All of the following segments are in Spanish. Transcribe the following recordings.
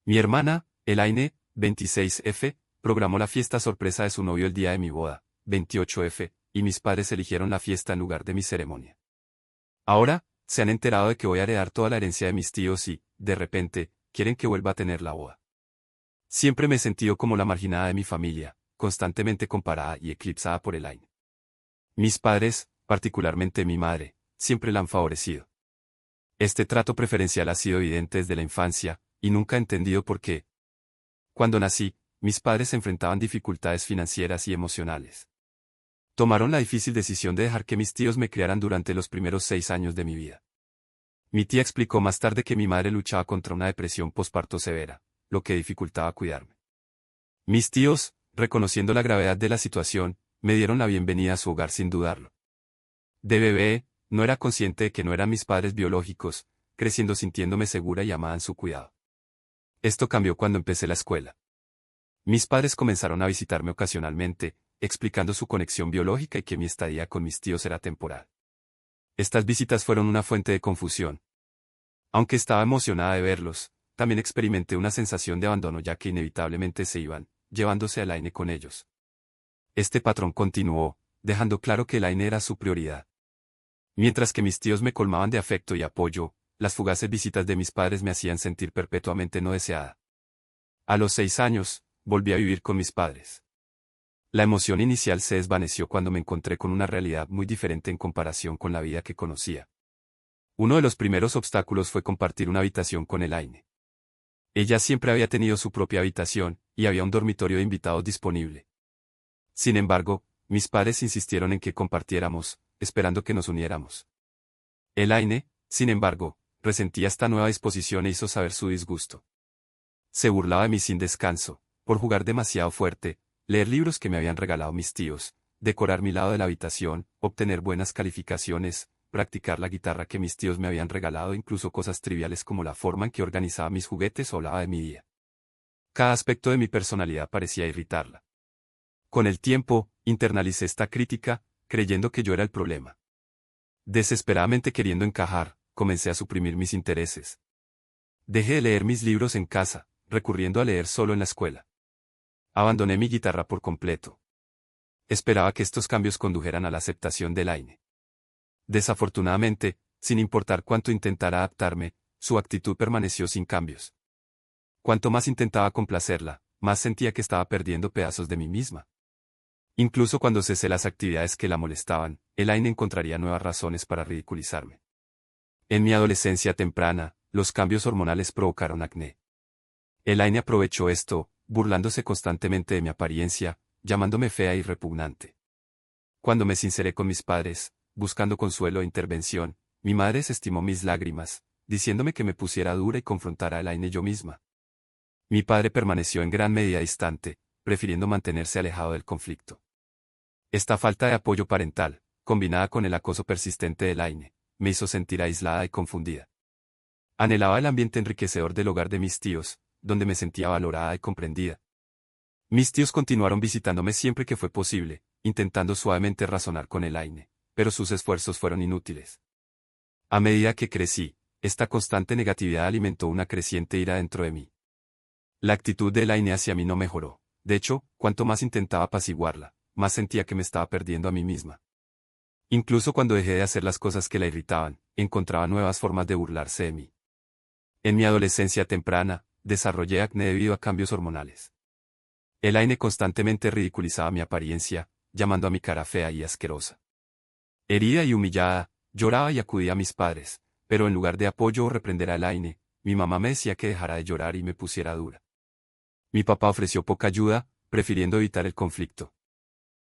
Mi hermana, Elaine, 26F, programó la fiesta sorpresa de su novio el día de mi boda, 28F, y mis padres eligieron la fiesta en lugar de mi ceremonia. Ahora, se han enterado de que voy a heredar toda la herencia de mis tíos y, de repente, quieren que vuelva a tener la boda. Siempre me he sentido como la marginada de mi familia, constantemente comparada y eclipsada por Elaine. Mis padres, particularmente mi madre, siempre la han favorecido. Este trato preferencial ha sido evidente desde la infancia, y nunca he entendido por qué. Cuando nací, mis padres enfrentaban dificultades financieras y emocionales. Tomaron la difícil decisión de dejar que mis tíos me criaran durante los primeros 6 años de mi vida. Mi tía explicó más tarde que mi madre luchaba contra una depresión posparto severa, lo que dificultaba cuidarme. Mis tíos, reconociendo la gravedad de la situación, me dieron la bienvenida a su hogar sin dudarlo. De bebé, no era consciente de que no eran mis padres biológicos, creciendo sintiéndome segura y amada en su cuidado. Esto cambió cuando empecé la escuela. Mis padres comenzaron a visitarme ocasionalmente, explicando su conexión biológica y que mi estadía con mis tíos era temporal. Estas visitas fueron una fuente de confusión. Aunque estaba emocionada de verlos, también experimenté una sensación de abandono ya que inevitablemente se iban, llevándose a Elaine con ellos. Este patrón continuó, dejando claro que Elaine era su prioridad. Mientras que mis tíos me colmaban de afecto y apoyo, las fugaces visitas de mis padres me hacían sentir perpetuamente no deseada. A los 6 años, volví a vivir con mis padres. La emoción inicial se desvaneció cuando me encontré con una realidad muy diferente en comparación con la vida que conocía. Uno de los primeros obstáculos fue compartir una habitación con Elaine. Ella siempre había tenido su propia habitación, y había un dormitorio de invitados disponible. Sin embargo, mis padres insistieron en que compartiéramos, esperando que nos uniéramos. Elaine, sin embargo, resentía esta nueva disposición e hizo saber su disgusto. Se burlaba de mí sin descanso, por jugar demasiado fuerte, leer libros que me habían regalado mis tíos, decorar mi lado de la habitación, obtener buenas calificaciones, practicar la guitarra que mis tíos me habían regalado, incluso cosas triviales como la forma en que organizaba mis juguetes o hablaba de mi día. Cada aspecto de mi personalidad parecía irritarla. Con el tiempo, internalicé esta crítica, creyendo que yo era el problema. Desesperadamente queriendo encajar, comencé a suprimir mis intereses. Dejé de leer mis libros en casa, recurriendo a leer solo en la escuela. Abandoné mi guitarra por completo. Esperaba que estos cambios condujeran a la aceptación de Elaine. Desafortunadamente, sin importar cuánto intentara adaptarme, su actitud permaneció sin cambios. Cuanto más intentaba complacerla, más sentía que estaba perdiendo pedazos de mí misma. Incluso cuando cesé las actividades que la molestaban, Elaine encontraría nuevas razones para ridiculizarme. En mi adolescencia temprana, los cambios hormonales provocaron acné. Elaine aprovechó esto, burlándose constantemente de mi apariencia, llamándome fea y repugnante. Cuando me sinceré con mis padres, buscando consuelo e intervención, mi madre desestimó mis lágrimas, diciéndome que me pusiera dura y confrontara a Elaine yo misma. Mi padre permaneció en gran medida distante, prefiriendo mantenerse alejado del conflicto. Esta falta de apoyo parental, combinada con el acoso persistente de Elaine, me hizo sentir aislada y confundida. Anhelaba el ambiente enriquecedor del hogar de mis tíos, donde me sentía valorada y comprendida. Mis tíos continuaron visitándome siempre que fue posible, intentando suavemente razonar con Elaine, pero sus esfuerzos fueron inútiles. A medida que crecí, esta constante negatividad alimentó una creciente ira dentro de mí. La actitud de Elaine hacia mí no mejoró. De hecho, cuanto más intentaba apaciguarla, más sentía que me estaba perdiendo a mí misma. Incluso cuando dejé de hacer las cosas que la irritaban, encontraba nuevas formas de burlarse de mí. En mi adolescencia temprana, desarrollé acné debido a cambios hormonales. Elaine constantemente ridiculizaba mi apariencia, llamando a mi cara fea y asquerosa. Herida y humillada, lloraba y acudía a mis padres, pero en lugar de apoyo o reprender a Elaine, mi mamá me decía que dejara de llorar y me pusiera dura. Mi papá ofreció poca ayuda, prefiriendo evitar el conflicto.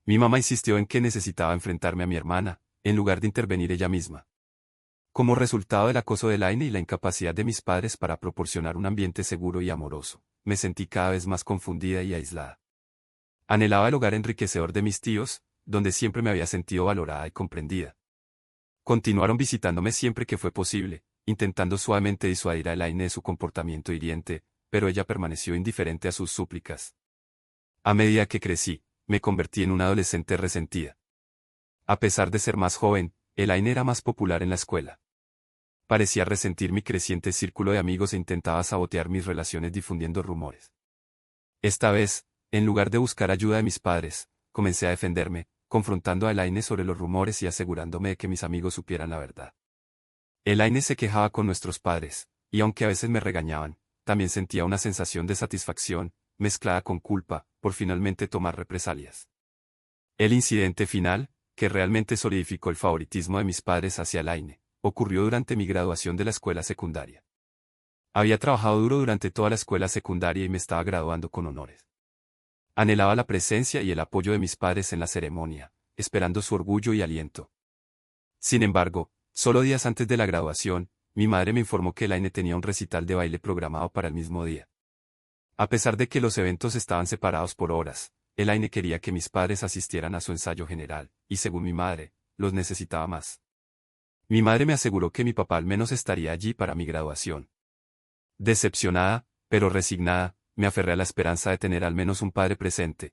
Mi mamá insistió en que necesitaba enfrentarme a mi hermana, en lugar de intervenir ella misma. Como resultado del acoso de Elaine y la incapacidad de mis padres para proporcionar un ambiente seguro y amoroso, me sentí cada vez más confundida y aislada. Anhelaba el hogar enriquecedor de mis tíos, donde siempre me había sentido valorada y comprendida. Continuaron visitándome siempre que fue posible, intentando suavemente disuadir a Elaine de su comportamiento hiriente, pero ella permaneció indiferente a sus súplicas. A medida que crecí, me convertí en una adolescente resentida. A pesar de ser más joven, Elaine era más popular en la escuela. parecía resentir mi creciente círculo de amigos e intentaba sabotear mis relaciones difundiendo rumores. Esta vez, en lugar de buscar ayuda de mis padres, comencé a defenderme, confrontando a Elaine sobre los rumores y asegurándome de que mis amigos supieran la verdad. Elaine se quejaba con nuestros padres, y aunque a veces me regañaban, también sentía una sensación de satisfacción, mezclada con culpa, por finalmente tomar represalias. El incidente final, que realmente solidificó el favoritismo de mis padres hacia Elaine, ocurrió durante mi graduación de la escuela secundaria. Había trabajado duro durante toda la escuela secundaria y me estaba graduando con honores. Anhelaba la presencia y el apoyo de mis padres en la ceremonia, esperando su orgullo y aliento. Sin embargo, solo días antes de la graduación, mi madre me informó que Elaine tenía un recital de baile programado para el mismo día. A pesar de que los eventos estaban separados por horas, Elaine quería que mis padres asistieran a su ensayo general, y según mi madre, los necesitaba más. Mi madre me aseguró que mi papá al menos estaría allí para mi graduación. Decepcionada, pero resignada, me aferré a la esperanza de tener al menos un padre presente.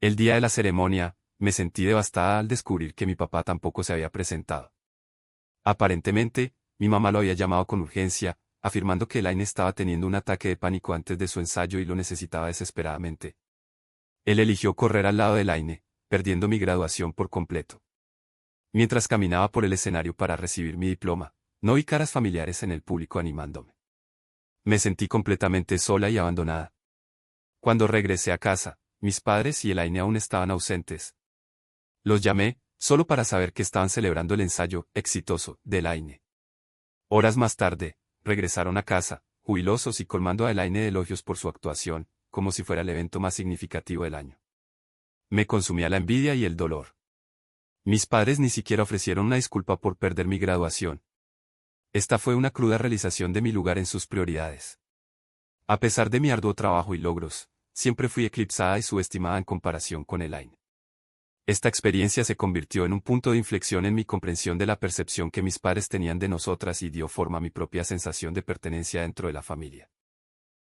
El día de la ceremonia, me sentí devastada al descubrir que mi papá tampoco se había presentado. Aparentemente, mi mamá lo había llamado con urgencia, afirmando que Elaine estaba teniendo un ataque de pánico antes de su ensayo y lo necesitaba desesperadamente. Él eligió correr al lado de Elaine, perdiendo mi graduación por completo. Mientras caminaba por el escenario para recibir mi diploma, no vi caras familiares en el público animándome. Me sentí completamente sola y abandonada. Cuando regresé a casa, mis padres y Elaine aún estaban ausentes. Los llamé, solo para saber que estaban celebrando el ensayo exitoso de Elaine. Horas más tarde, regresaron a casa, jubilosos y colmando a Elaine de elogios por su actuación, como si fuera el evento más significativo del año. Me consumía la envidia y el dolor. Mis padres ni siquiera ofrecieron una disculpa por perder mi graduación. Esta fue una cruda realización de mi lugar en sus prioridades. A pesar de mi arduo trabajo y logros, siempre fui eclipsada y subestimada en comparación con Elaine. Esta experiencia se convirtió en un punto de inflexión en mi comprensión de la percepción que mis padres tenían de nosotras y dio forma a mi propia sensación de pertenencia dentro de la familia.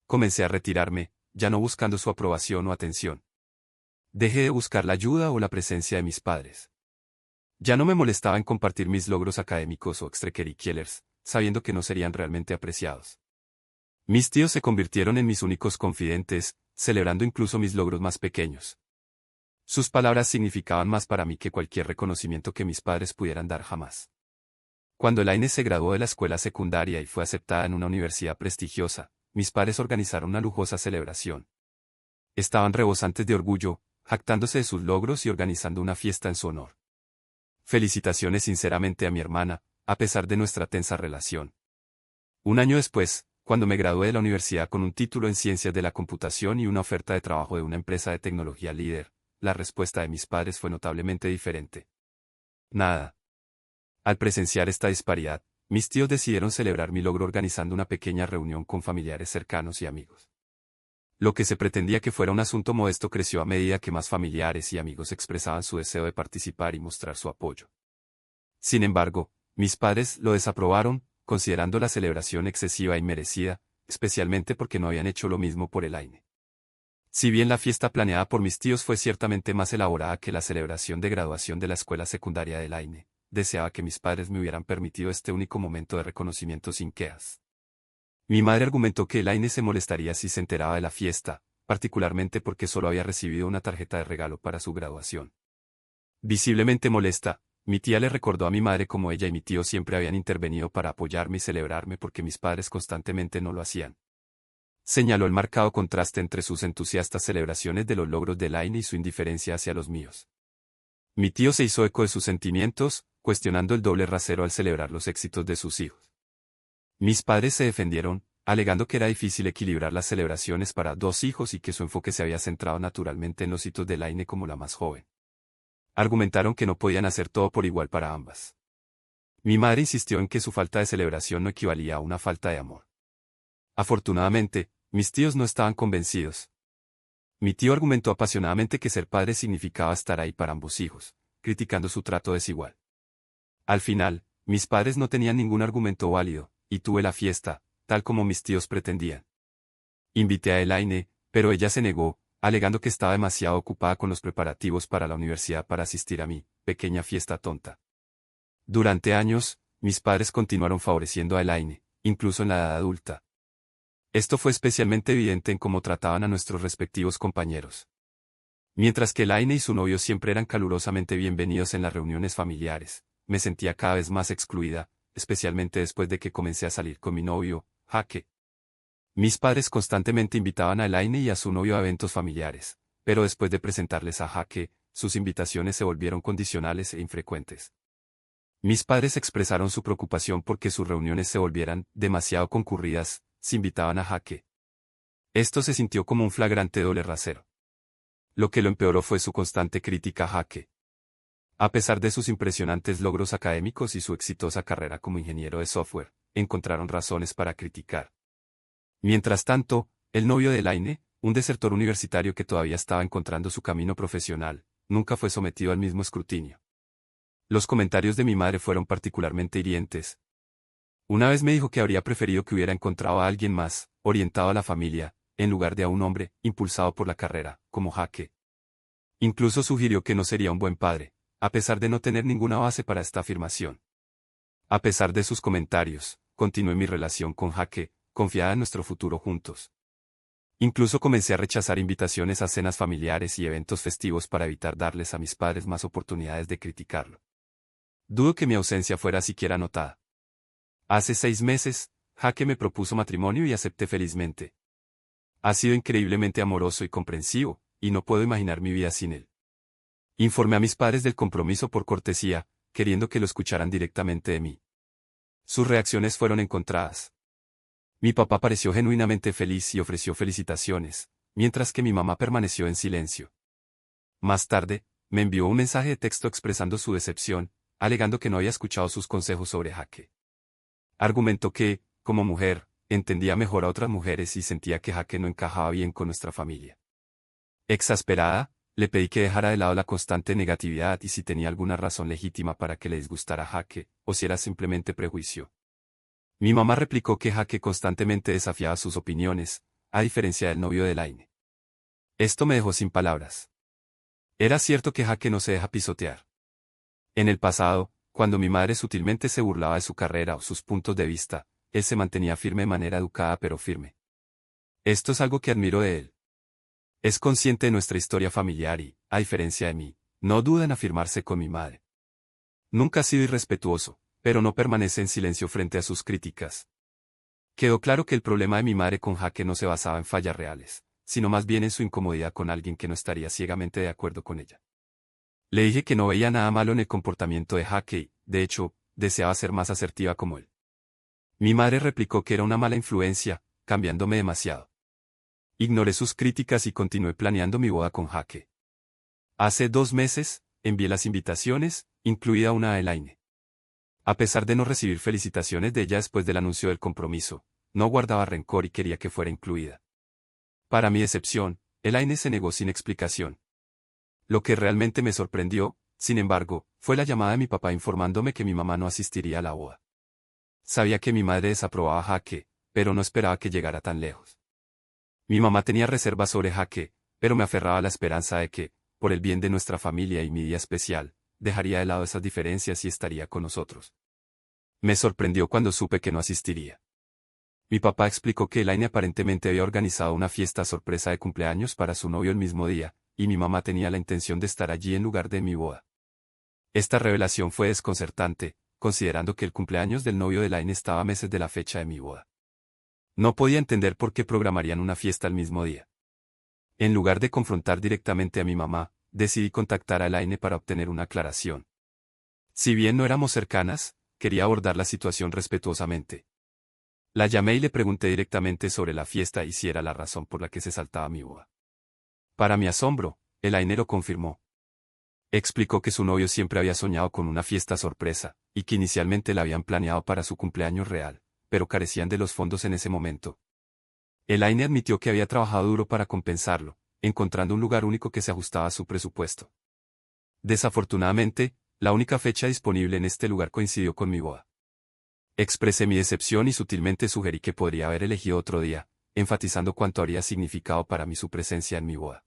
Comencé a retirarme, ya no buscando su aprobación o atención. Dejé de buscar la ayuda o la presencia de mis padres. Ya no me molestaba en compartir mis logros académicos o extracurriculares, sabiendo que no serían realmente apreciados. Mis tíos se convirtieron en mis únicos confidentes, celebrando incluso mis logros más pequeños. Sus palabras significaban más para mí que cualquier reconocimiento que mis padres pudieran dar jamás. Cuando Elaine se graduó de la escuela secundaria y fue aceptada en una universidad prestigiosa, mis padres organizaron una lujosa celebración. Estaban rebosantes de orgullo, jactándose de sus logros y organizando una fiesta en su honor. Felicitaciones sinceramente a mi hermana, a pesar de nuestra tensa relación. Un año después, cuando me gradué de la universidad con un título en Ciencias de la Computación y una oferta de trabajo de una empresa de tecnología líder, la respuesta de mis padres fue notablemente diferente. Nada. Al presenciar esta disparidad, mis tíos decidieron celebrar mi logro organizando una pequeña reunión con familiares cercanos y amigos. Lo que se pretendía que fuera un asunto modesto creció a medida que más familiares y amigos expresaban su deseo de participar y mostrar su apoyo. Sin embargo, mis padres lo desaprobaron, considerando la celebración excesiva y merecida, especialmente porque no habían hecho lo mismo por Elaine. Si bien la fiesta planeada por mis tíos fue ciertamente más elaborada que la celebración de graduación de la escuela secundaria de Elaine, deseaba que mis padres me hubieran permitido este único momento de reconocimiento sin quejas. Mi madre argumentó que Elaine se molestaría si se enteraba de la fiesta, particularmente porque solo había recibido una tarjeta de regalo para su graduación. Visiblemente molesta, mi tía le recordó a mi madre cómo ella y mi tío siempre habían intervenido para apoyarme y celebrarme porque mis padres constantemente no lo hacían. Señaló el marcado contraste entre sus entusiastas celebraciones de los logros de Elaine y su indiferencia hacia los míos. Mi tío se hizo eco de sus sentimientos, cuestionando el doble rasero al celebrar los éxitos de sus hijos. Mis padres se defendieron, alegando que era difícil equilibrar las celebraciones para dos hijos y que su enfoque se había centrado naturalmente en los hitos de Elaine como la más joven. Argumentaron que no podían hacer todo por igual para ambas. Mi madre insistió en que su falta de celebración no equivalía a una falta de amor. Afortunadamente, mis tíos no estaban convencidos. Mi tío argumentó apasionadamente que ser padre significaba estar ahí para ambos hijos, criticando su trato desigual. Al final, mis padres no tenían ningún argumento válido, y tuve la fiesta, tal como mis tíos pretendían. Invité a Elaine, pero ella se negó, alegando que estaba demasiado ocupada con los preparativos para la universidad para asistir a mi pequeña fiesta tonta. Durante años, mis padres continuaron favoreciendo a Elaine, incluso en la edad adulta. Esto fue especialmente evidente en cómo trataban a nuestros respectivos compañeros. Mientras que Elaine y su novio siempre eran calurosamente bienvenidos en las reuniones familiares, me sentía cada vez más excluida, especialmente después de que comencé a salir con mi novio, Jake. Mis padres constantemente invitaban a Elaine y a su novio a eventos familiares, pero después de presentarles a Jake, sus invitaciones se volvieron condicionales e infrecuentes. Mis padres expresaron su preocupación porque sus reuniones se volvieran demasiado concurridas, si invitaban a Jake. Esto se sintió como un flagrante doble rasero. Lo que lo empeoró fue su constante crítica a Jake. A pesar de sus impresionantes logros académicos y su exitosa carrera como ingeniero de software, encontraron razones para criticar. Mientras tanto, el novio de Elaine, un desertor universitario que todavía estaba encontrando su camino profesional, nunca fue sometido al mismo escrutinio. Los comentarios de mi madre fueron particularmente hirientes. Una vez me dijo que habría preferido que hubiera encontrado a alguien más, orientado a la familia, en lugar de a un hombre, impulsado por la carrera, como Jake. Incluso sugirió que no sería un buen padre, a pesar de no tener ninguna base para esta afirmación. A pesar de sus comentarios, continué mi relación con Jake, confiada en nuestro futuro juntos. Incluso comencé a rechazar invitaciones a cenas familiares y eventos festivos para evitar darles a mis padres más oportunidades de criticarlo. Dudo que mi ausencia fuera siquiera notada. Hace 6 meses, Jake me propuso matrimonio y acepté felizmente. Ha sido increíblemente amoroso y comprensivo, y no puedo imaginar mi vida sin él. Informé a mis padres del compromiso por cortesía, queriendo que lo escucharan directamente de mí. Sus reacciones fueron encontradas. Mi papá pareció genuinamente feliz y ofreció felicitaciones, mientras que mi mamá permaneció en silencio. Más tarde, me envió un mensaje de texto expresando su decepción, alegando que no había escuchado sus consejos sobre Jake. Argumentó que, como mujer, entendía mejor a otras mujeres y sentía que Jake no encajaba bien con nuestra familia. Exasperada, le pedí que dejara de lado la constante negatividad y si tenía alguna razón legítima para que le disgustara Jake, o si era simplemente prejuicio. Mi mamá replicó que Jake constantemente desafiaba sus opiniones, a diferencia del novio de Elaine. Esto me dejó sin palabras. Era cierto que Jake no se deja pisotear. En el pasado, cuando mi madre sutilmente se burlaba de su carrera o sus puntos de vista, él se mantenía firme de manera educada pero firme. Esto es algo que admiro de él. Es consciente de nuestra historia familiar y, a diferencia de mí, no duda en afirmarse con mi madre. Nunca ha sido irrespetuoso, pero no permanece en silencio frente a sus críticas. Quedó claro que el problema de mi madre con Jake no se basaba en fallas reales, sino más bien en su incomodidad con alguien que no estaría ciegamente de acuerdo con ella. Le dije que no veía nada malo en el comportamiento de Jake y, de hecho, deseaba ser más asertiva como él. Mi madre replicó que era una mala influencia, cambiándome demasiado. Ignoré sus críticas y continué planeando mi boda con Jake. Hace 2 meses, envié las invitaciones, incluida una a Elaine. A pesar de no recibir felicitaciones de ella después del anuncio del compromiso, no guardaba rencor y quería que fuera incluida. Para mi decepción, Elaine se negó sin explicación. Lo que realmente me sorprendió, sin embargo, fue la llamada de mi papá informándome que mi mamá no asistiría a la boda. Sabía que mi madre desaprobaba a Jake, pero no esperaba que llegara tan lejos. Mi mamá tenía reservas sobre Jake, pero me aferraba a la esperanza de que, por el bien de nuestra familia y mi día especial, dejaría de lado esas diferencias y estaría con nosotros. Me sorprendió cuando supe que no asistiría. Mi papá explicó que Elaine aparentemente había organizado una fiesta sorpresa de cumpleaños para su novio el mismo día, y mi mamá tenía la intención de estar allí en lugar de mi boda. Esta revelación fue desconcertante, considerando que el cumpleaños del novio de Elaine estaba a meses de la fecha de mi boda. No podía entender por qué programarían una fiesta el mismo día. En lugar de confrontar directamente a mi mamá, decidí contactar a Elaine para obtener una aclaración. Si bien no éramos cercanas, quería abordar la situación respetuosamente. La llamé y le pregunté directamente sobre la fiesta y si era la razón por la que se saltaba mi boda. Para mi asombro, Elaine lo confirmó. Explicó que su novio siempre había soñado con una fiesta sorpresa, y que inicialmente la habían planeado para su cumpleaños real, pero carecían de los fondos en ese momento. Elaine admitió que había trabajado duro para compensarlo, encontrando un lugar único que se ajustaba a su presupuesto. Desafortunadamente, la única fecha disponible en este lugar coincidió con mi boda. Expresé mi decepción y sutilmente sugerí que podría haber elegido otro día, enfatizando cuánto habría significado para mí su presencia en mi boda.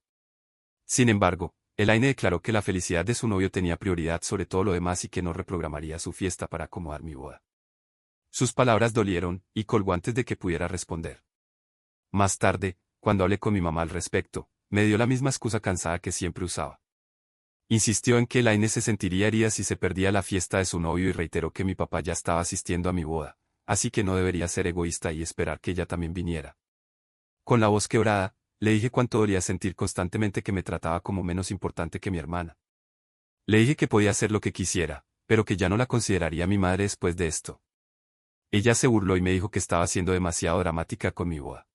Sin embargo, Elaine declaró que la felicidad de su novio tenía prioridad sobre todo lo demás y que no reprogramaría su fiesta para acomodar mi boda. Sus palabras dolieron, y colgó antes de que pudiera responder. Más tarde, cuando hablé con mi mamá al respecto, me dio la misma excusa cansada que siempre usaba. Insistió en que Elaine se sentiría herida si se perdía la fiesta de su novio y reiteró que mi papá ya estaba asistiendo a mi boda, así que no debería ser egoísta y esperar que ella también viniera. Con la voz quebrada, le dije cuánto dolía sentir constantemente que me trataba como menos importante que mi hermana. Le dije que podía hacer lo que quisiera, pero que ya no la consideraría mi madre después de esto. Ella se burló y me dijo que estaba siendo demasiado dramática con mi boda.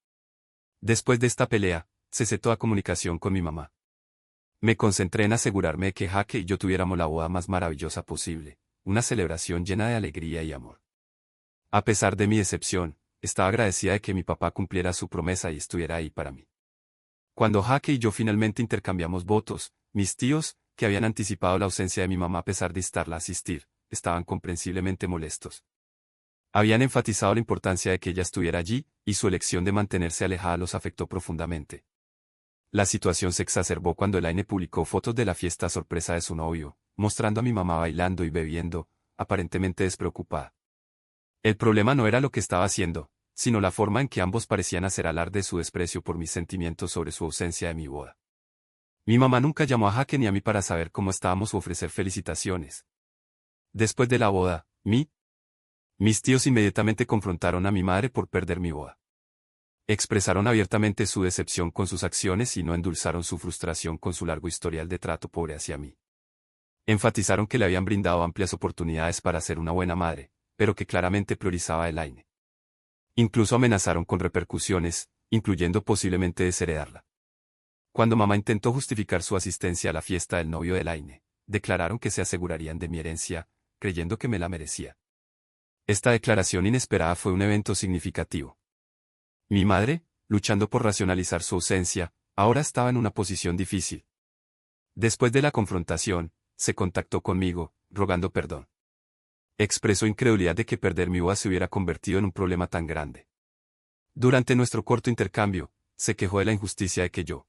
Después de esta pelea, cesé toda comunicación con mi mamá. Me concentré en asegurarme de que Jaque y yo tuviéramos la boda más maravillosa posible, una celebración llena de alegría y amor. A pesar de mi decepción, estaba agradecida de que mi papá cumpliera su promesa y estuviera ahí para mí. Cuando Jaque y yo finalmente intercambiamos votos, mis tíos, que habían anticipado la ausencia de mi mamá a pesar de estarla a asistir, estaban comprensiblemente molestos. Habían enfatizado la importancia de que ella estuviera allí, y su elección de mantenerse alejada los afectó profundamente. La situación se exacerbó cuando Elaine publicó fotos de la fiesta sorpresa de su novio, mostrando a mi mamá bailando y bebiendo, aparentemente despreocupada. El problema no era lo que estaba haciendo, sino la forma en que ambos parecían hacer alarde de su desprecio por mis sentimientos sobre su ausencia de mi boda. Mi mamá nunca llamó a Jaque ni a mí para saber cómo estábamos o ofrecer felicitaciones. Después de la boda, mis tíos inmediatamente confrontaron a mi madre por perder mi boda. Expresaron abiertamente su decepción con sus acciones y no endulzaron su frustración con su largo historial de trato pobre hacia mí. Enfatizaron que le habían brindado amplias oportunidades para ser una buena madre, pero que claramente priorizaba a Elaine. Incluso amenazaron con repercusiones, incluyendo posiblemente desheredarla. Cuando mamá intentó justificar su asistencia a la fiesta del novio de Elaine, declararon que se asegurarían de mi herencia, creyendo que me la merecía. Esta declaración inesperada fue un evento significativo. Mi madre, luchando por racionalizar su ausencia, ahora estaba en una posición difícil. Después de la confrontación, se contactó conmigo, rogando perdón. Expresó incredulidad de que perder mi boda se hubiera convertido en un problema tan grande. Durante nuestro corto intercambio, se quejó de la injusticia de que yo,